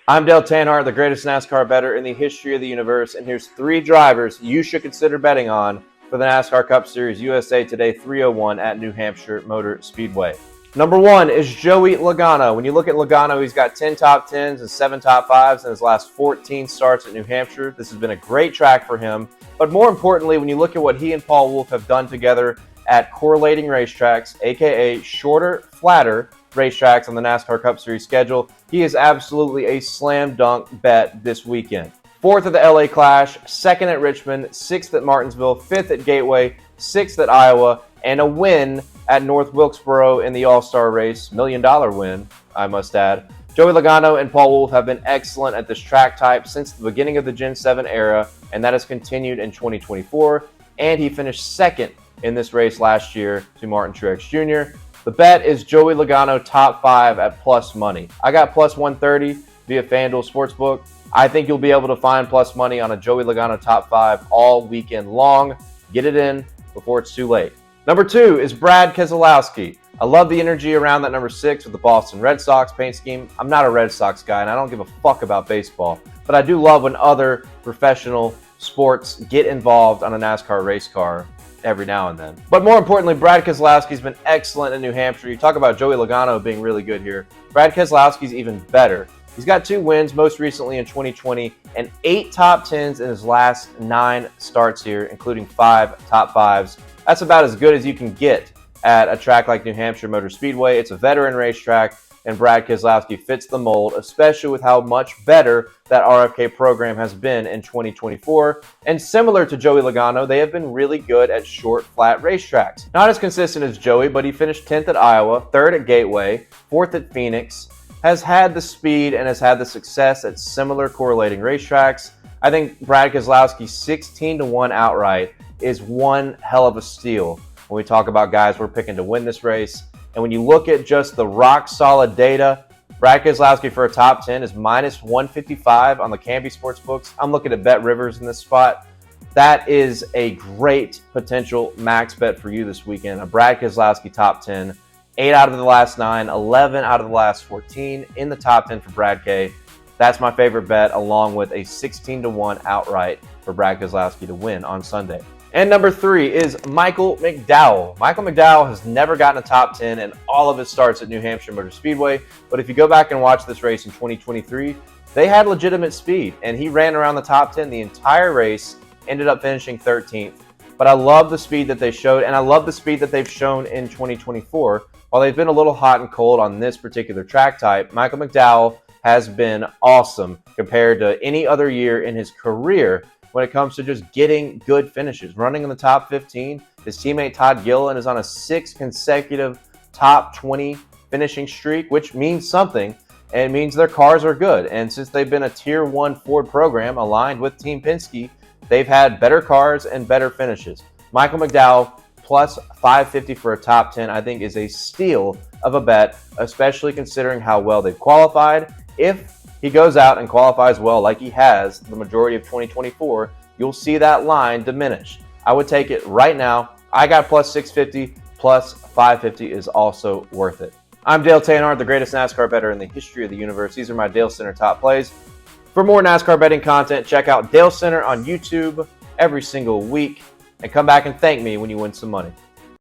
I'm Dale Tanhart, the greatest NASCAR bettor in the history of the universe, and here's 3 drivers you should consider betting on for the NASCAR Cup Series USA Today 301 at New Hampshire Motor Speedway. Number 1 is Joey Lagano. When you look at Lagano, he's got 10 top 10s and 7 top 5s in his last 14 starts at New Hampshire. This has been a great track for him, but more importantly, when you look at what he and Paul Wolfe have done together at correlating racetracks, aka shorter, flatter racetracks on the NASCAR Cup Series schedule, he is absolutely a slam dunk bet this weekend. 4th at the LA Clash, 2nd at Richmond, 6th at Martinsville, 5th at Gateway, 6th at Iowa, and a win at North Wilkesboro in the All-Star race. $1 million win, I must add. Joey Lagano and Paul Wolfe have been excellent at this track type since the beginning of the Gen 7 era, and that has continued in 2024, and he finished 2nd in this race last year to Martin Truex Jr. The bet is Joey Logano top 5 at plus money. I got plus 130 via FanDuel Sportsbook. I think you'll be able to find plus money on a Joey Logano top 5 all weekend long. Get it in before it's too late. Number 2 is Brad Keselowski. I love the energy around that number 6 with the Boston Red Sox paint scheme. I'm not a Red Sox guy, and I don't give a fuck about baseball, but I do love when other professional sports get involved on a NASCAR race car every now and then. But more importantly, Brad Keselowski's been excellent in New Hampshire. You talk about Joey Logano being really good here. Brad Keselowski's even better. He's got 2 wins, most recently in 2020, and 8 top 10s in his last 9 starts here, including 5 top 5s. That's about as good as you can get at a track like New Hampshire Motor Speedway. It's a veteran racetrack, and Brad Keselowski fits the mold, especially with how much better that RFK program has been in 2024. And similar to Joey Logano, they have been really good at short, flat racetracks. Not as consistent as Joey, but he finished 10th at Iowa, 3rd at Gateway, 4th at Phoenix, has had the speed and has had the success at similar correlating racetracks. I think Brad Keselowski's 16-1 outright is one hell of a steal when we talk about guys we're picking to win this race. And when you look at just the rock-solid data, Brad Keselowski for a top 10 is minus 155 on the Canby Sportsbooks. I'm looking at Bet Rivers in this spot. That is a great potential max bet for you this weekend. A Brad Keselowski top 10, 8 out of the last 9, 11 out of the last 14 in the top 10 for Brad K. That's my favorite bet, along with a 16-1 outright for Brad Keselowski to win on Sunday. And number 3 is Michael McDowell. Michael McDowell has never gotten a top 10 in all of his starts at New Hampshire Motor Speedway, but if you go back and watch this race in 2023, they had legitimate speed, and he ran around the top 10 the entire race, ended up finishing 13th. But I love the speed that they showed, and I love the speed that they've shown in 2024. While they've been a little hot and cold on this particular track type, Michael McDowell has been awesome compared to any other year in his career when it comes to just getting good finishes. Running in the top 15, his teammate Todd Gilliland is on a 6 consecutive top 20 finishing streak, which means something, and it means their cars are good. And since they've been a Tier 1 Ford program aligned with Team Penske, they've had better cars and better finishes. Michael McDowell plus 550 for a top 10, I think, is a steal of a bet, especially considering how well they've qualified. If he goes out and qualifies well like he has the majority of 2024, you'll see that line diminish. I would take it right now. I got plus 650, plus 550 is also worth it. I'm Dale Tanhart, the greatest NASCAR bettor in the history of the universe. These are my Dale Center top plays. For more NASCAR betting content, check out Dale Center on YouTube every single week, and come back and thank me when you win some money.